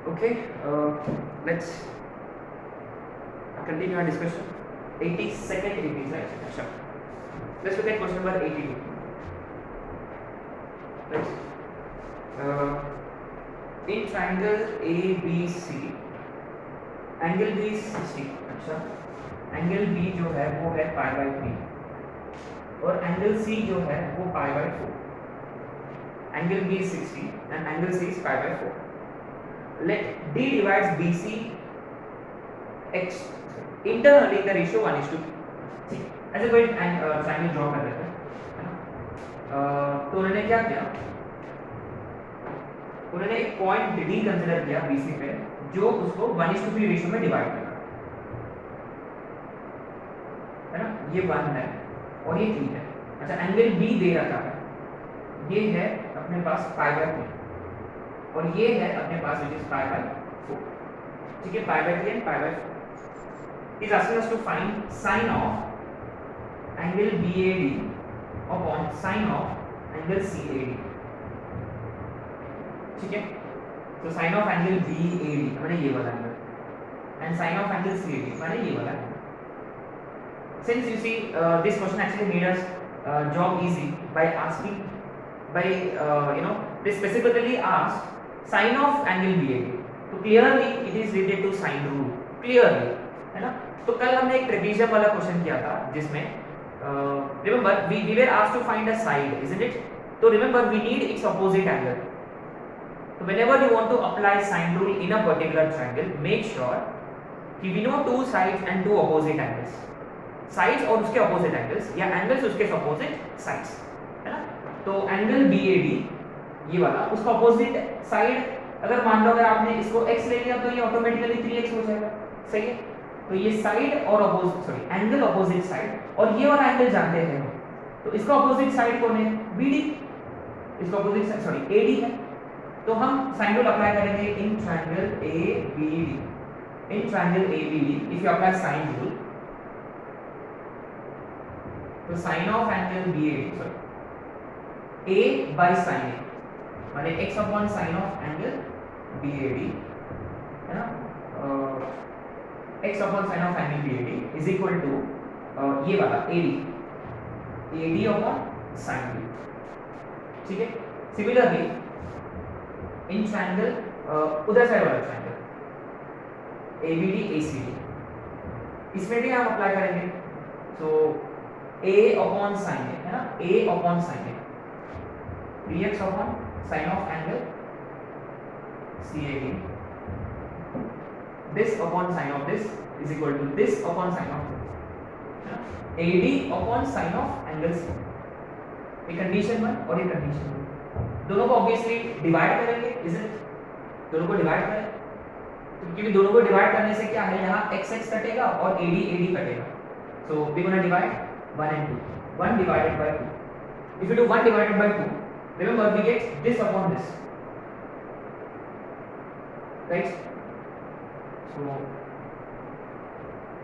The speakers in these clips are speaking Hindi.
Okay, let's continue our discussion. 82nd APs, right? Sure. Let's look at question number 82. Right? In triangle ABC, angle B 60. अच्छा, एंगल B जो है वो है पाई बाई 3 और एंगल C जो है वो pi by 4. Angle B is 60 and angle C is pi by 4. Let D divides BC X internally in the ratio 1:2. ऐसे कोई ट्रायंगल ड्रॉ कर लेते हैं, है ना? तो उन्होंने क्या किया, उन्होंने एक पॉइंट D कंसीडर किया BC पे जो उसको 1:3 रेशियो में डिवाइड करा, है ना? ये 1 है और ये 3 है. अच्छा, एंगल B दे रखा है, ये है अपने पास पाई बाई 3 और ये है अपने पास विच इज पाई बाई 4. ठीक है, pi by 3 and pi by 4. He is asking us to find sine of angle BAD upon sine of angle CAD. ठीक है, तो साइन ऑफ एंगल BAD माने ये वाला angle and sine of angle CAD माने ये वाला angle. Since you see this question actually made us job easy by asking by they specifically asked sine of angle BAD. तो clearly it is related to sine rule, clearly, है ना? तो कल हमने एक ट्रेपेजियम वाला क्वेश्चन किया था जिसमें remember we were asked to find a side, isn't it? तो remember we need its opposite angle. So whenever you want to apply sine rule in a particular triangle, make sure कि we know two sides and two opposite angles. Sides और उसके opposite angles या angles उसके opposite sides, है ना? तो एंगल BAD ये वाला उसका ऑपोजिट साइड, अगर मान लो अगर आपने इसको x ले लिया तो ये ऑटोमेटिकली 3x हो जाएगा. सही है, तो ये साइड और ऑपोजिट एंगल ऑपोजिट साइड और ये वाला एंगल जानते हैं हम, तो इसका ऑपोजिट साइड कौन है? BD. इसका ऑपोजिट साइड AD है. तो हम साइन रूल अप्लाई करेंगे in triangle ABD. In triangle ABD if you apply sine rule, तो sine of angle BAD A by sin A माने x upon sin of angle BAD, है ना? x upon sin of angle BAD is equal to ये वाला AD upon sin B. ठीक है, सिमिलरली इन ट्रायंगल उधर साइड वाला ट्रायंगल ABD ACD, इसमें भी हम अप्लाई करेंगे. तो A upon sin A, है ना? A upon sin A 3x upon sin of angle CAD, this upon sin of this is equal to this upon sin of this, AD upon sin of angle C. ये कंडीशन 1 और ये कंडीशन 2 दोनों को ऑब्वियसली डिवाइड करेंगे, इज इट? दोनों को डिवाइड करें तो क्योंकि दोनों को डिवाइड करने से क्या है, यहाँ x कटेगा और AD कटेगा. So we gonna divide 1 and 2. 1 divided by 2. If you do 1 divided by 2, remember we get this upon this, right? So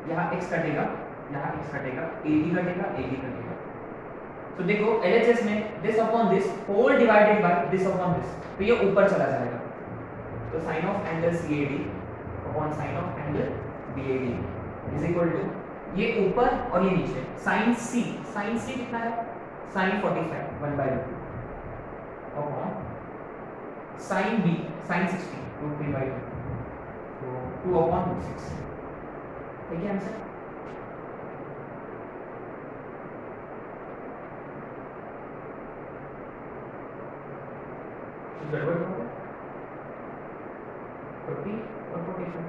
यहाँ x कटेगा, यहाँ x कटेगा, AD कटेगा. तो देखो LHS में this upon this whole divided by this upon this, तो ये ऊपर चला जाएगा. तो sin of angle CAD upon sin of angle BAD is equal to ये ऊपर और ये नीचे sin C कितना है? sin 45 1 by 2 upon sin B sin 60 root 3 by 2, so 2 upon root 6. ठीक है आंसर. गड़बड़ हो गया 40 और 45.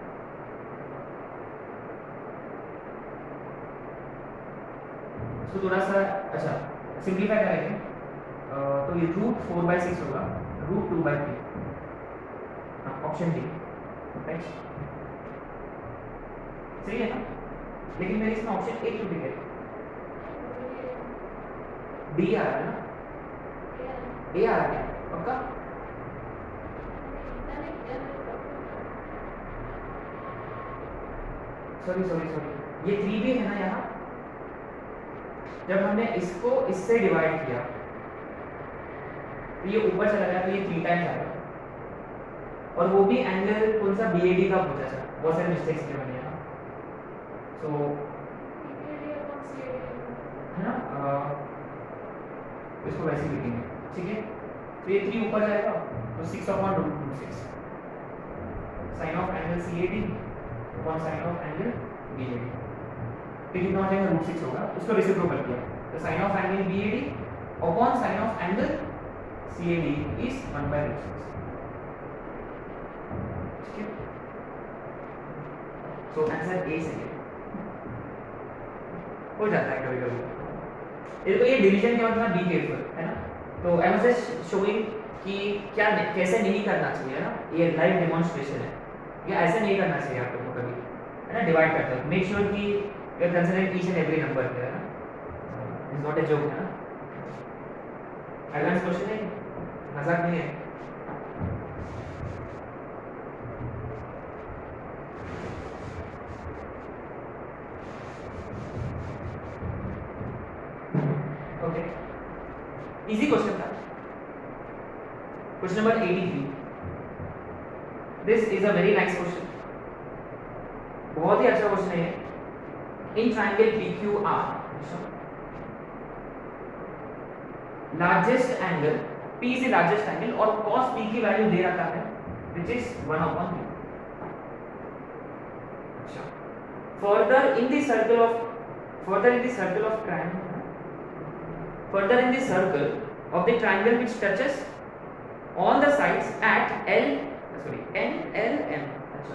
तो थोड़ा सा अच्छा सिंप्लीफाई करेंगे तो ये रूट 4/6 होगा, रूट 2/3. Option D, right? सही है ना? लेकिन मेरे इसमें ऑप्शन ए क्यों दिखे? डी आ रहा है ना? ए आ रहा है पक्का? सॉरी ये 3 भी है ना यहाँ. जब हमने इसको इससे डिवाइड किया तो ये ऊपर चला गया तो ये 3 टाइम्स आएगा और वो भी एंगल कौन सा BAD का पूछा था, बहुत सारे मिस्टेक्स के बने हैं। सो है ना, इसको वैसे ही लिखेंगे, ठीक है। तो ये 3 ऊपर जाएगा तो 6/√6 sine of angle CAD upon sine of angle BAD, तो कितना हो जाएगा, √6 होगा, उसको रेसिप्रोकल किया तो sine of angle BAD upon sine of angle CAD is 1/√6, ठीक है। सो आंसर ए सही है, हो जाता है कभी कभी। देखो ये डिवीजन के मतलब बी केयरफुल, है ना। तो आई वाज जस्ट शोइंग कि क्या कैसे नहीं करना चाहिए, है ना, ये लाइव डेमोंस्ट्रेशन है, ये ऐसे नहीं करना चाहिए आप लोगों को कभी, है ना। डिवाइड करते हो, मेक श्योर कि you are considering each and every number, है ना, इट्स नॉट ए जोक, है ना। एडवांस क्वेश्चन है, मजाक नहीं है। ओके, इजी क्वेश्चन था, question number 83। This is a very nice question, बहुत ही अच्छा क्वेश्चन है। In triangle PQR largest angle P is the largest angle और cos P की वैल्यू दे रखा है which is 1/2। अच्छा, further in the circle of triangle which touches on the sides at N L M। अच्छा,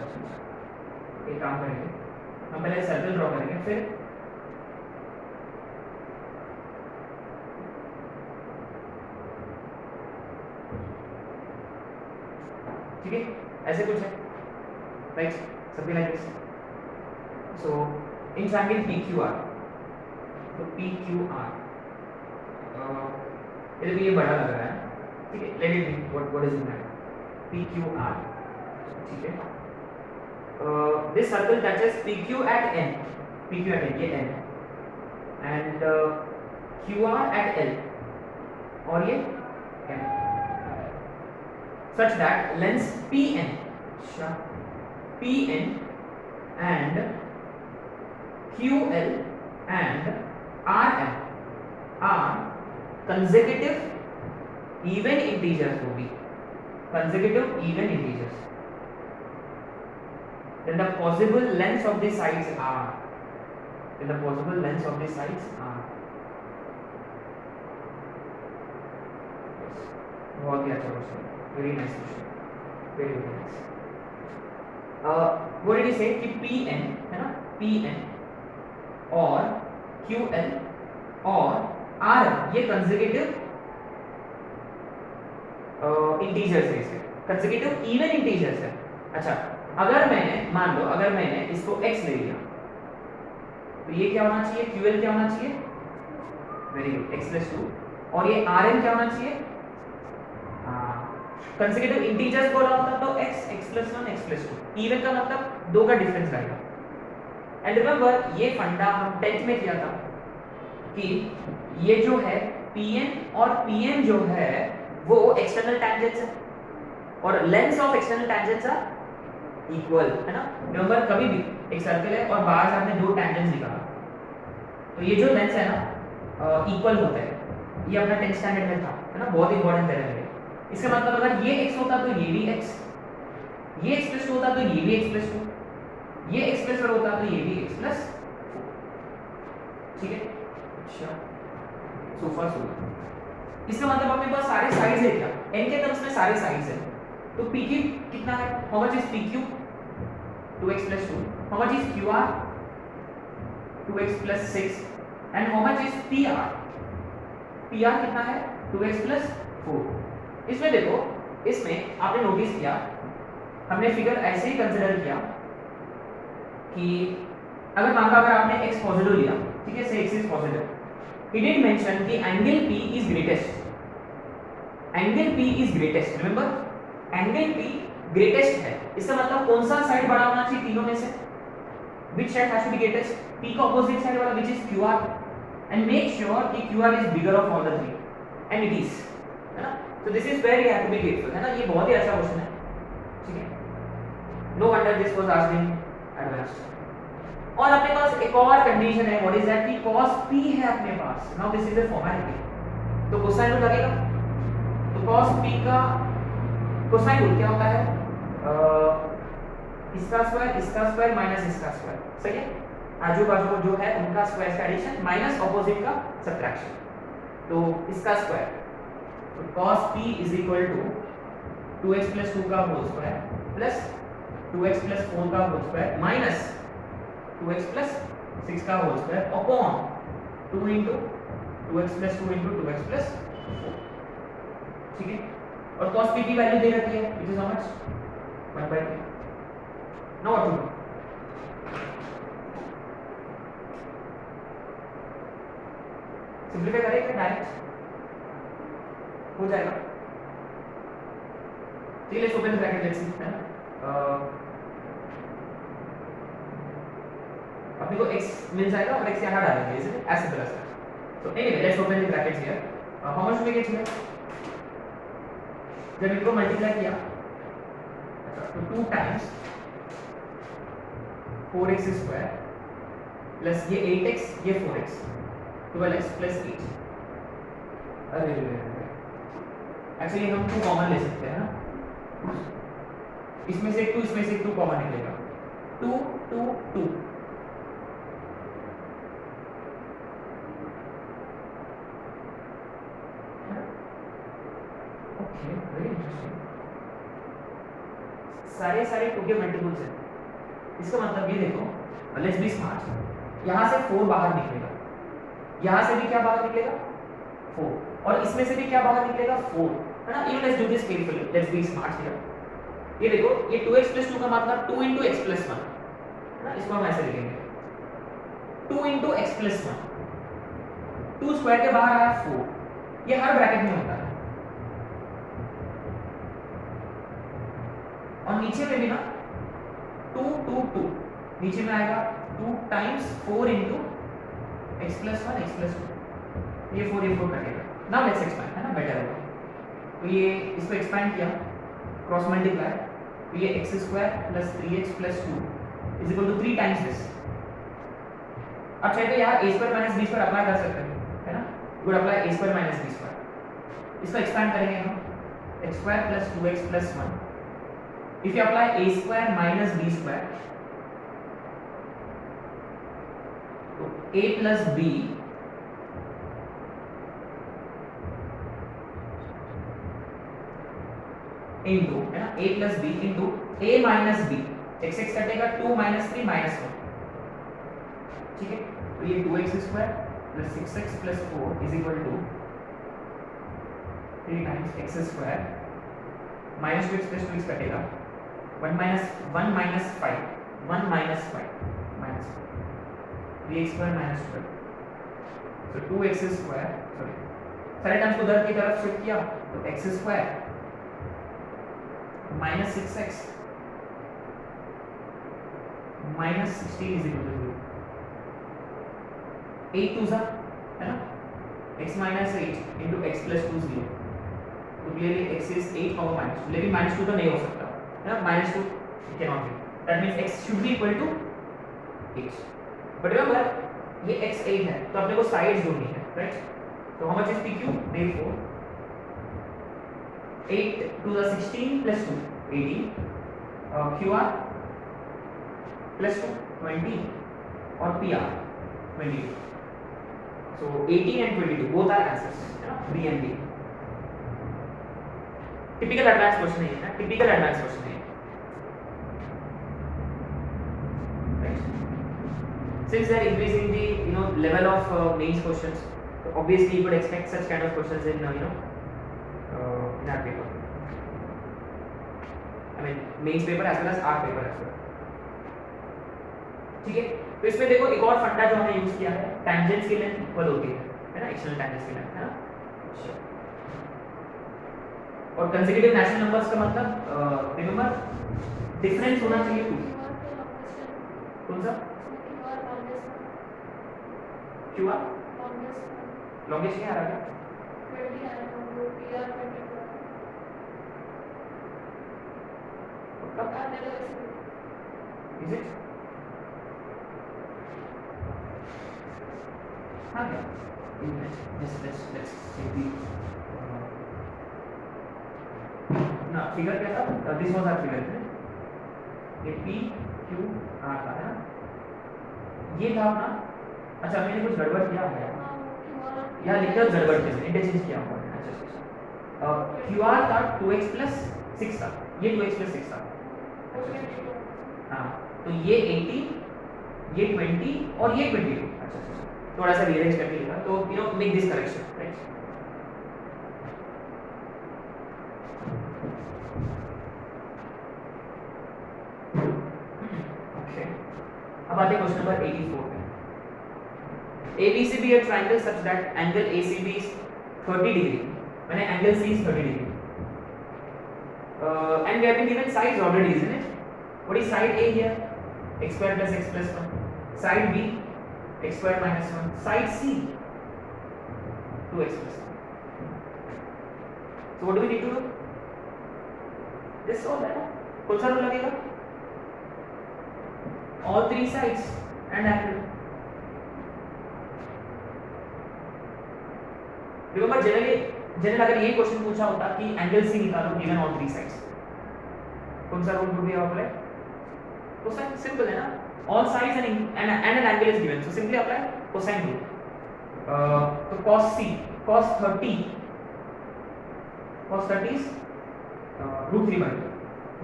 एक काम करेंगे, हम पहले सर्कल ड्रॉ करेंगे, फिर ठीक है, ऐसे कुछ है, right, something like this. So in triangle PQR, तो PQR ये बड़ा लग रहा है, ठीक है, let it be what is it, PQR, ठीक है। This circle touches PQ at N, ये N है, एंड QR at L और ये M, such that lengths PN and QL and RM are consecutive even integers, will be consecutive even integers. Then the possible lengths of the sides are बहुत ही अच्छा question, very nice question, very nice. what did he say कि PN है ना, PN और QL और RM ये कंसेक्यूटिव इंटीजर्स है, इसे कंसेक्यूटिव इवन इंटीजर्स है। अच्छा, अगर मैंने मान लो अगर मैंने इसको x ले लिया तो ये क्या होना चाहिए, QL क्या होना चाहिए, वेरी गुड, x+2, और ये RM क्या होना चाहिए, कंसेक्यूटिव इंटीजर्स बोला होता तो x+1 x+2, इवन का मतलब दो का डिफरेंस रहेगा। एंड रिमेंबर ये फंडा हम 10th में किया था कि ये जो है PN और PM जो है वो एक्सटर्नल टैंजेंट्स है और lengths of external tangents are equal, है ना। रिमेंबर कभी भी एक सर्कल है और बाहर से आपने दो टैंजेंट्स निकाला तो ये जो लेंथ्स है ना इक्वल होता है, ये अपना 10th स्टैंडर्ड में था, है ना, बहुत इंपॉर्टेंट है। इसका मतलब अगर ये x होता तो ये भी x, ये x+2 होता तो ये भी x+2, ये x+4 होता तो ये भी x+4, ठीक है। अच्छा, सोफा सोफा, इसका मतलब अपने पास सारे साइड्स है क्या, n के टर्म्स में सारे साइड्स है, तो PQ कितना है, how much is PQ, 2x+2, how much is QR, 2x+6, and how much is PR, PR कितना है, 2x+4। इसमें देखो, इसमें आपने नोटिस किया हमने फिगर ऐसे ही कंसीडर किया कि अगर मान लो अगर आपने x पॉजिटिव लिया, ठीक है, से x is positive, he did mention कि angle P is greatest, angle P is greatest, remember angle P greatest है, इसका मतलब कौन सा साइड बड़ा होना चाहिए तीनों में से, which side has to be greatest, P का ऑपोजिट साइड वाला which is QR, and make sure कि QR is bigger of all the three, and it is, है ना। So this is where you have to be careful, है ना, ये बहुत ही अच्छा क्वेश्चन है, ठीक है। No wonder this was asked in advance. और अपने पास एक और कंडीशन है, व्हाट इज दैट कि cos p है अपने पास। Now this is a formality, तो कोसाइन रूल लगेगा। तो cos p का कोसाइन रूल क्या होता है? इसका स्क्वायर माइनस इसका स्क्वायर, सही है। आजू बाजू जो है उनका स्क्वायर का एडिशन माइनस ऑपोजिट का सब्ट्रैक्शन। तो इसका स्क्वायर, तो cos p is equal to 2x plus 2 का whole square plus 2x plus 4 का whole square minus 2x plus 6 का whole square upon 2 into 2x plus 2 into 2x plus 4, ठीक है। और cos p की वैल्यू दे रखी है, which is how much 1/2। Now what to do? Simplify करें क्या डायरेक्ट हो जाएगा? ठीक है, let's open the bracket, let's see, है ना। अपने को x मिल जाएगा और x यहाँ डालेंगे, is it as simple as that. So anyway let's open the brackets here. How much we get here? जब इनको मल्टीप्लाई किया तो 2 टाइम्स 4x स्क्वायर प्लस ये 8x ये 4x 12x प्लस 8। अरे एक्चुअली हम 2 कॉमन ले सकते हैं ना, इसमें से 2 इसमें से 2 कॉमन निकलेगा, 2 2 2। सारे 2 के मल्टीपल्स हैं। इसका मतलब ये देखो, लेट्स बी स्मार्ट, यहाँ से 4 बाहर निकलेगा, यहाँ से भी क्या बाहर निकलेगा 4, और इसमें से भी क्या बाहर निकलेगा 4, है ना। Even let's do this carefully, let's be smart here. ये देखो, ये 2x प्लस 2 का मतलब 2 इंटू एक्स प्लस 1, है ना। इसको हम ऐसे लिखेंगे 2 इंटू एक्स प्लस 1, 2 स्क्वायर के बाहर आया 4, ये हर ब्रैकेट में होता है। और नीचे में भी ना 2 2 2, नीचे में आएगा 2 times 4 into x plus 1 x plus 2, ये 4 कटेगा। नाउ लेट्स एक्सपैंड, है ना, बेटर होगा। तो ये इसको एक्सपैंड किया, क्रॉस मल्टीप्लाई, तो ये x square plus 3x plus 2 is equal to 3 times this. अब चाहे तो यहाँ a square minus b square apply कर सकते हैं, है ना। Good, apply a square minus b square. इसको एक्सपैंड करेंगे हम, x square plus 2x plus 1। If you apply a square minus b square, तो a plus b into, है ना, a plus b into a minus b, x x कटेगा 2 minus 3 minus 1, ठीक है। तो ये 2x square plus 6x plus 4 is equal to 3 times x square minus 2x plus 2x कटेगा 1 minus 5 minus 5 minus 3x square minus 12, so 2x square, sorry सारे टर्म्स को उधर की तरफ शिफ्ट किया तो x square minus 6x minus 16 is equal to 0। 8 2 है ना, x minus 8 into x plus 2 0, तो clearly x is 8 over minus 2, लेकिन minus 2 तो नहीं हो सकता, minus 2 cannot be, that means x should be equal to 8, but remember ये x 8 है तो अपने को साइड्स ढूंढनी है, राइट। तो how much is pq, therefore 8 to the 16 plus 2 18, qr plus 2 20 और pr 22, so 18 and 22 both are answers, है ना, b and d। Typical advance question है ना, टिपिकल एडवांस क्वेश्चन है। Since they are increasing the level of mains questions, so obviously you could expect such kind of questions in in our paper. I mean mains paper as well as art paper as well. ठीक है, तो इसमें देखो एक और फंडा जो हमने यूज किया है, टेंजेंट्स की लेंथ इक्वल होती है ना, एक्सटर्नल टेंजेंट्स की लेंथ, है ना। और कंसेक्यूटिव नेचुरल नंबर्स का मतलब रिमेंबर डिफरेंस होना चाहिए 2। कौन सा? क्यों आ लॉन्गेस्ट क्या आ रहा है? 20 आ रहा है, PR 22 कब? Is it? हाँ क्या? let's check the ना फिगर क्या था? दिस वाज आवर फिगर ये P Q R था ना? ये था अपना। अच्छा मैंने कुछ गड़बड़ किया है यहाँ लिखा है गड़बड़ किया मैंने इंटरचेंज किया हुआ है। अच्छा QR था 2x plus 6 था, ये 2x plus 6 था। हाँ तो ये 18, ये 20 और ये 22। अच्छा थोड़ा सा रीअरेंज करके लिखा तो you know make this correction right. अब आते हैं क्वेश्चन नंबर 84 पे। ABC be a triangle such that angle ACB is 30 degree. मैंने angle C is 30 degree. And we have been given sides already, isn't it? What is side A here? X square plus x plus 1. Side B, x square minus 1. Side C, 2x plus 1. So what do we need to do? Just solve that. कौन सा रूल लगेगा? All three sides and angle. Remember general अगर ये क्वेश्चन पूछा होता कि एंगल सी निकालो गिवन ऑल थ्री साइड्स, कौन सा rule would be apply? Cosine, simple है ना, all sides and an angle is given, so simply apply cosine rule. तो cos c cos 30 इज √3/2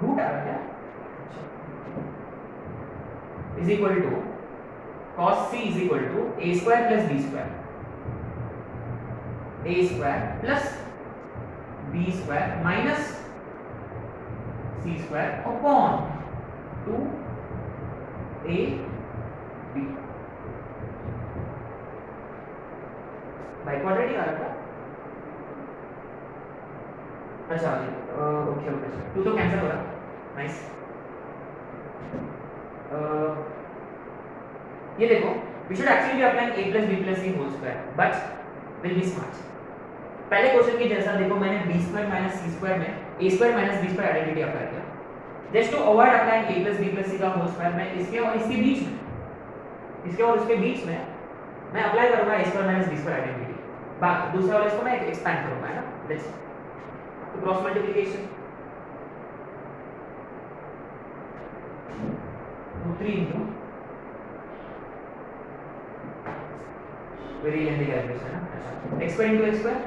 रूट आ रहा है is equal to cos c is equal to a square plus b square, a square plus b square minus c square upon 2ab by quadratic आ रहा था। अच्छा ओके ओके 2 तो कैंसिल हो रहा, नाइस। ये देखो we should actually be applying a plus b plus c whole square but will be smart। पहले क्वेश्चन के जैसा देखो मैंने b square minus c square में a square minus b square identity apply किया। Just to avoid applying a plus b plus c का होल स्क्वायर में इसके और इसके बीच में मैं अप्लाई करूंगा a square minus b square identity. बात दूसरा वाला इसको मैं एक्सपेंड करूंगा है ना, लेट्स तो cross multiplication 3 into very lengthy calculation है ना। अच्छा x square into x square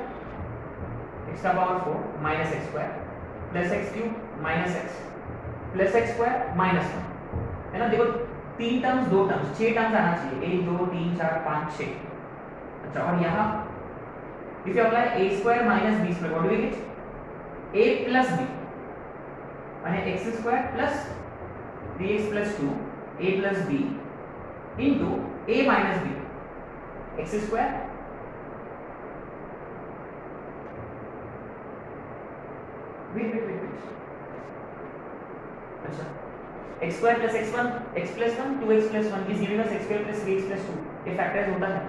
x का power 4 minus x square plus x cube minus x plus x square minus 1 है ना। देखो 3 टर्म्स 2 टर्म्स 6 टर्म्स आना चाहिए, 1 2 3 4 5 6। अच्छा और यहाँ if you apply a square minus b square what do we get? a plus b माने x square plus 3x plus 2 a plus b into a minus b x square wait अच्छा x square plus x1 x plus 1 2x plus 1 is giving us x square plus 3x plus 2 ये फैक्टराइज होता है।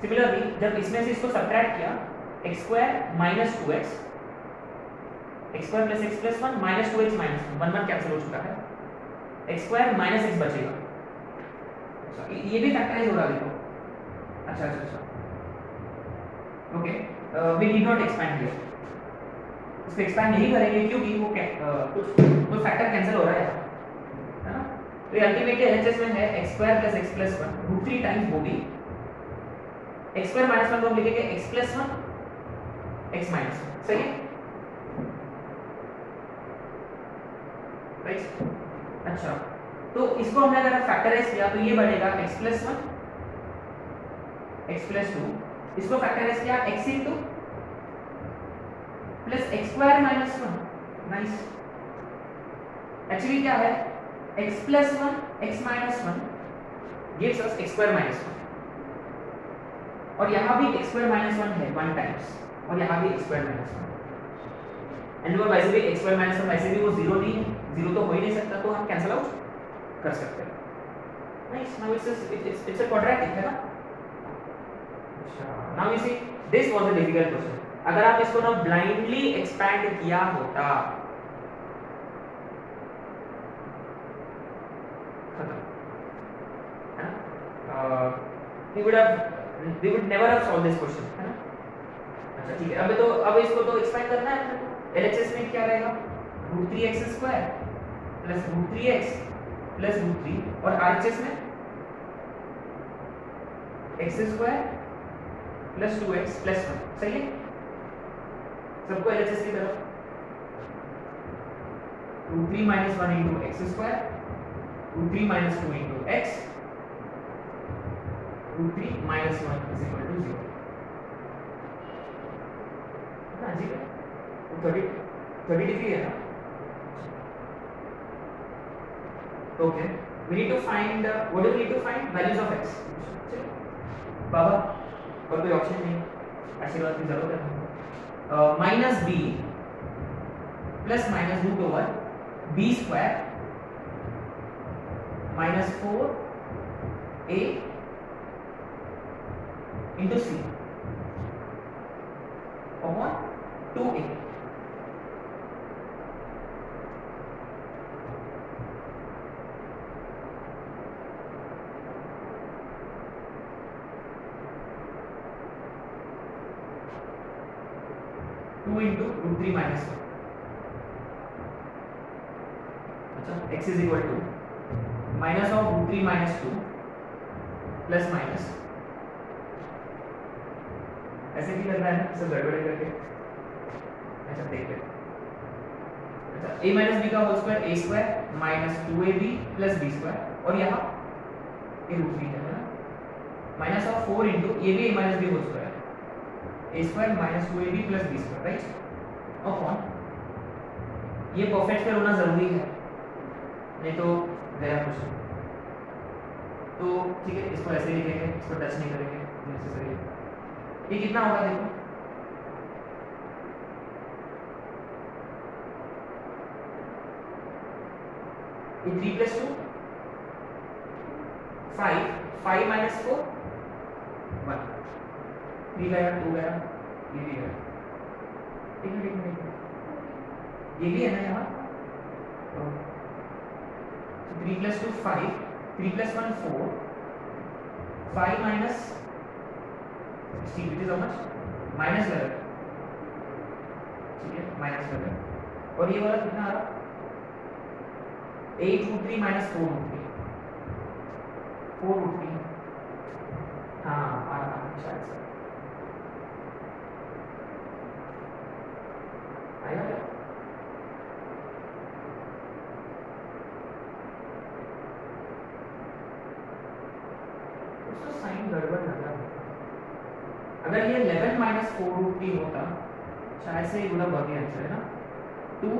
सिमिलरली जब इसमें से इसको सब्ट्रैक्ट किया x square minus 2x x square plus x plus 1 minus 2x minus 1 1 cancel हो चुका है, x square minus x बचेगा। अच्छा ये भी फैक्टराइज हो रहा है देखो। अच्छा okay we need not expand here, इसको एक्सपैंड नहीं करेंगे क्योंकि वो कुछ फैक्टर कैंसिल हो रहा है ना। तो ये अल्टीमेटली एलएचएस में है x square plus x plus 1 √3 times वो भी x square minus 1 को हम लिखेंगे x plus 1 x minus 1 सही है राइट। अच्छा तो इसको हमने अगर फैक्टराइज किया तो ये बनेगा x plus 1 x plus 2, इसको फैक्टराइज किया x into plus x square minus 1 nice. Actually क्या है x plus 1 x minus 1 gives us x square minus 1 और यहाँ भी x square minus 1 है 1 टाइम्स और यहाँ भी x square minus 1 एंड वो वैसे भी x square minus 1 वैसे भी वो 0 नहीं है, 0 तो हो ही नहीं सकता तो हम कैंसिल आउट कर सकते हैं। Nice now it's a quadratic है ना। अच्छा now you see this was a difficult question. अगर आप इसको ना ब्लाइंडली एक्सपैंड किया होता खत्म, है ना? we would never have solved this question, है ना? अच्छा ठीक है, अब इसको तो एक्सपेंड करना है अपने को। LHS में क्या रहेगा? √3x² प्लस √3x प्लस √3, और RHS में x² प्लस 2x प्लस 1, सही है? सबको LHS की तरफ √3 minus 1 into x², √3 minus 2 into x, √3 minus 1 is equal to 0, ना जी? तो 30 डिग्री है ना? Okay, we need to find what do we need to find? Values of x. चलो बाबा, और कोई ऑप्शन नहीं, आशीर्वाद की जरूरत है। Minus B plus minus root over b square minus 4a into c upon 2a। into √3 minus 1, अच्छा x is equal to minus of √3 minus 2 plus minus, ऐसे भी करना है ना, सब गड़बड़ करके। अच्छा देखते हैं, अच्छा a minus b का whole square a² minus 2ab plus b square, और यहाँ ये √3 है ना, माइनस ऑफ 4 इंटू ये भी a minus b whole square a² minus 2ab plus b square, right? Upon ये परफेक्ट फिर होना जरूरी है, नहीं तो गया कुछ। तो ठीक है, इसको ऐसे लिखेंगे, इसको टच नहीं करेंगे नेसेसरी। ये कितना होगा देखो, ये 3 प्लस 2 5 माइनस 4 1, 3 गया 2 गया, ये भी गया, ये भी है ना यहाँ। 3 plus 2 5, 3 plus 1 4, 5 minus 16 which is how much? Minus 11, ठीक है, माइनस 11, और ये वाला कितना आ रहा? 8√3 माइनस 4√3, 4√3, हाँ आ रहा है शायद से, आएगा क्या? उसका साइन गड़बड़ लग रहा है। अगर ये 11 माइनस 4√3 होता, शायद से ये पूरा बाकी आंसर है ना, 2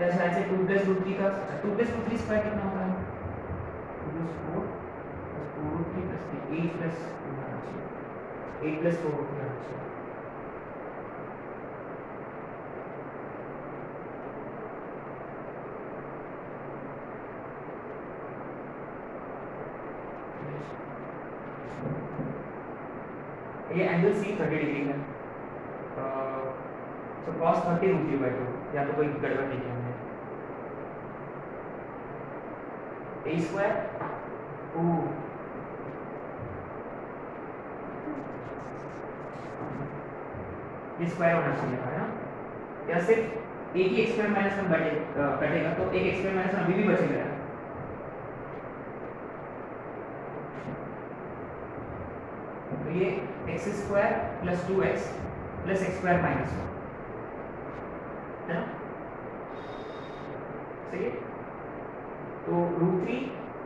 या शायद से 2 प्लस √3 का, 2 प्लस √3 स्क्वायर कितना होता है? 2 प्लस 4 प्लस 4√3 प्लस 3, 8 प्लस 2 आना चाहिए, 8 प्लस 4√3 आना चाहिए। ये एंगल सी 30 डिग्री है, तो cos 30 √3/2, या तो कोई गड़बड़ नहीं किया हमने। a² ये स्क्वायर होना चाहिए है ना, या सिर्फ एक ही x² माइनस 1 कटेगा, तो एक x² माइनस 1 अभी भी बचेगा। तो ये x² plus 2x plus x² minus 1 है ना, सही है? तो √3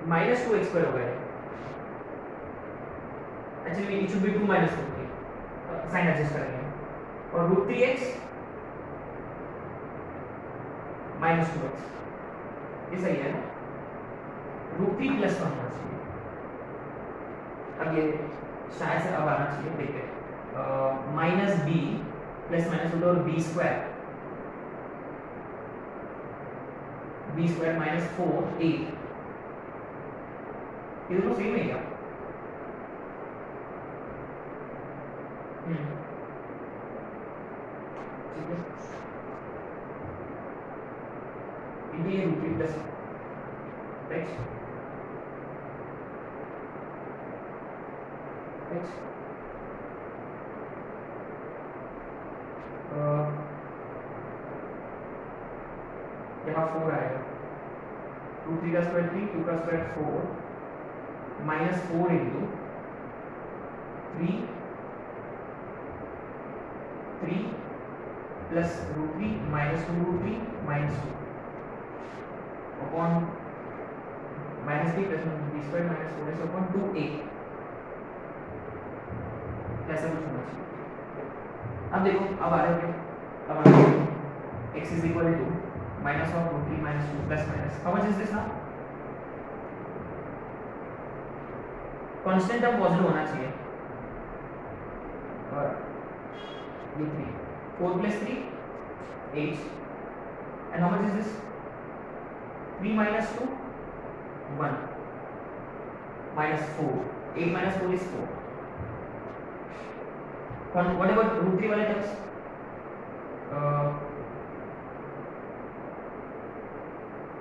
माइनस 2x² हो गया, actually it should be 2 minus √3, sign adjust करेंगे, और √3x माइनस 2x, ये सही है ना? √3 प्लस 1 होना चाहिए। अब ये शायद से अब आना चाहिए, देखते माइनस b प्लस माइनस होता है, और b स्क्वायर माइनस 4a, ये दोनों सेम है क्या? ठीक है, इनके लिए रूट 3 प्लस राइट राइट यहाँ 4 आएगा, रूट 3 का स्क्वायर 3, 2 का square 4 minus 4 into 3 plus root 3 minus 2 root 3 minus 2 upon minus B plus B square minus 4 upon 2a, ऐसा कुछ होना चाहिए। अब देखो, अब आ रहे हैं, अब आ रहे हैं x is equal to minus of root 3 minus 2 plus minus, how much is this now? Constant term positive होना चाहिए, और ये 3 4 plus 3 8 and how much is this? 3 minus 2 1 minus 4, 8 minus 4 is 4. What about root 3 वाले terms?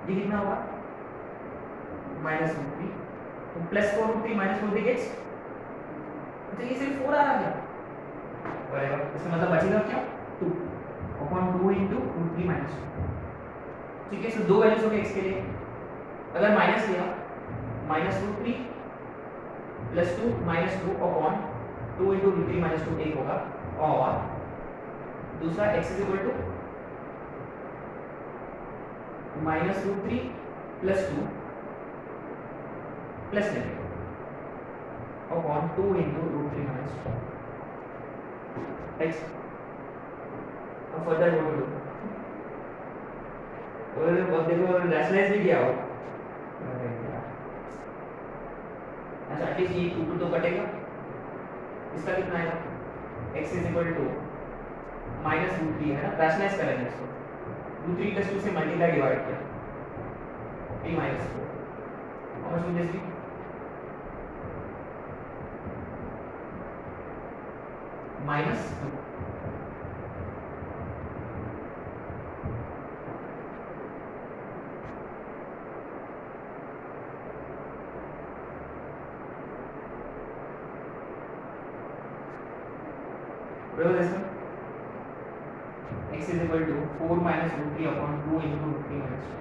ये कितना होगा? माइनस रूट 3, तो प्लस 4 रूट 3 माइनस 4 गेट्स, अच्छा ये सिर्फ 4 आ रहा है, बराबर, इसका मतलब बचेगा क्या? 2 अपॉन 2 इंटू रूट 3 माइनस 2, ठीक है। सो दो वैल्यूज हो गए x के लिए, अगर माइनस लिया minus root 3 plus 2 minus 2 upon 2 into root 3 minus 2 एक होगा, और दूसरा x is equal to minus root 3 plus 2 plus negative upon 2 into root 3 minus 2 x। अब फर्दर वो लो, और अब देखो रैशनलाइज भी किया हो, अच्छा एटलीस्ट ये 2 तो कटेगा, इसका कितना आएगा? x is equal to minus root 3 है ना, रैशनलाइज करेंगे इसको, रूट 3 प्लस 2 से मल्टीप्लाई डिवाइड किया, 3 minus 4, how much will this be? Minus 2, what was this one? x is equal to 4 minus root 3 upon 2 into root 3 minus 2,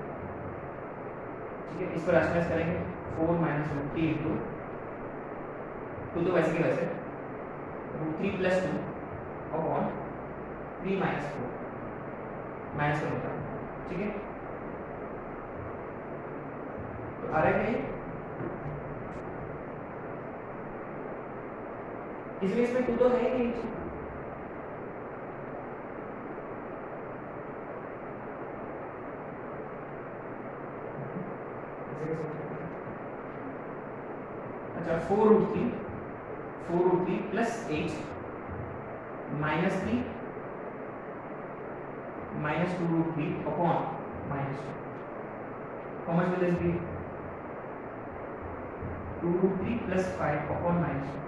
ठीक है, इसको रैशनलाइज करेंगे, 4 minus root 3 into 2 तो वैसे के वैसे root 3 plus 2 upon 3 minus 4 minus का होता है, ठीक है। तो आ रहा है क्या? इसलिए इसमें 2 तो है ही नहीं, अच्छा 4 root 3 plus 8 minus 3 minus 2 root 3 upon minus 2, how much will this be? 2 root 3 plus 5 upon minus 2,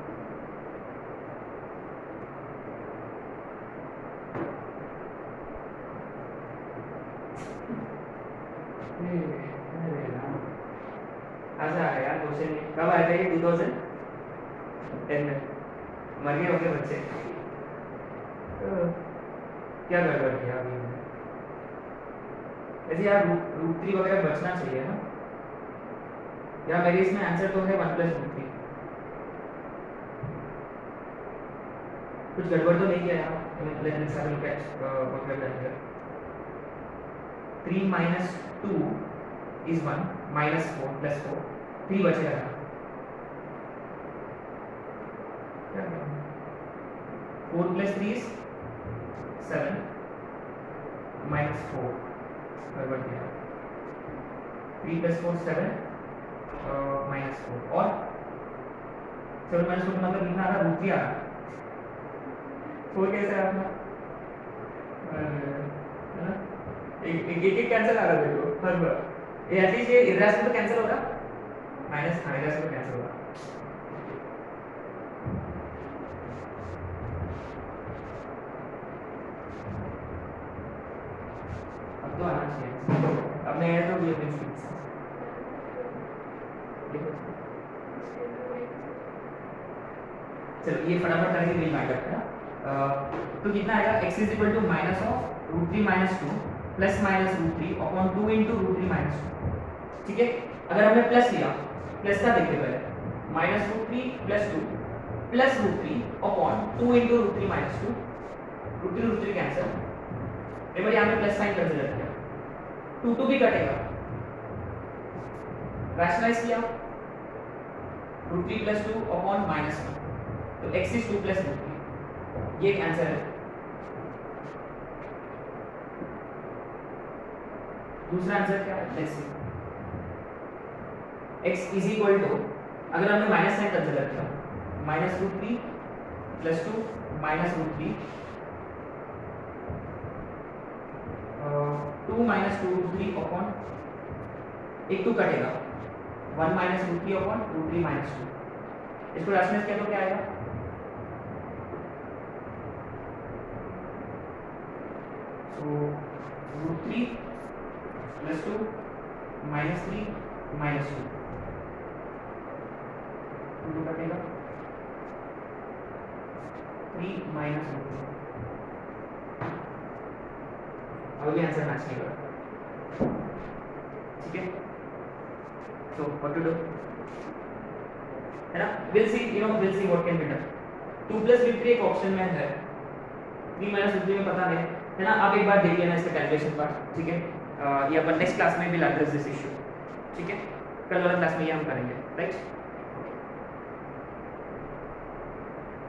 ऐसा आ गया क्वेश्चन, कब आया था ये? 2010 में, मर गए होंगे बच्चे, क्या गड़बड़ किया अभी? ऐसे यार रूट 3 वगैरह बचना चाहिए ना यार, मेरे इसमें आंसर तो है 1 प्लस रूट 3, कुछ गड़बड़ तो नहीं किया यार। Let's have a look at what we have done here. 3 minus 2 is 1 minus 4 plus 4, 3 बचेगा ना, क्या करें? 4 plus 3 is 7 minus 4, गड़बड़ किया, 3 plus 4 7 minus 4, और 7 minus 4 मतलब कितना आ रहा? रूट 3 आ रहा, 4 कैसे आ रहा? है ना, एक कैंसिल आ रहा है देखो हर बार, ये एटलीस्ट ये इरेशनल तो कैंसिल होगा, माइनस इरेशनल कैंसिल होगा। मैं तो भी अपनी स्पीड से चलो ये फटाफट करके बिल बाइंड करते हैं। तो कितना आएगा x is equal to minus of root 3 minus 2 plus minus root 3 upon 2 into root 3 minus 2। ठीक है, अगर हमने प्लस लिया, प्लस का देखते पहले minus root 3 plus 2 plus root 3 upon 2 into root 3 minus 2, root 3 cancel. Remember यहाँ पे प्लस साइन कंसीडर किया, 2 भी कटेगा, रैशनलाइज किया रूट 3 प्लस 2 अपॉन माइनस 1, तो x इज 2 प्लस रूट 3, ये एक आंसर है। दूसरा आंसर क्या है, let's see. x is equal to, अगर हमने माइनस साइन कंसीडर किया, minus root 3 plus 2 minus root 3, 2 minus 2 root 3 upon, एक 2 कटेगा, 1 minus root 3 upon root 3 minus 2, इसको रैशनलाइज किया तो क्या आएगा, so root 3 plus 2 minus 3 minus 2, 2 कटेगा, 3 माइनस रूट 3, अब भी आंसर मैच नहीं करा। ठीक है, so what to do, है ना, we'll see, we'll see what can be done। 2 plus root 3 एक ऑप्शन में है, 3 माइनस रूट 3 में पता नहीं है ना, आप एक बार देख लेना इसका कैलकुलेशन पार्ट। ठीक है, ये अपन नेक्स्ट क्लास में भी एड्रेस दिस इशू। ठीक है, कल वाला क्लास में ये हम करेंगे, राइट।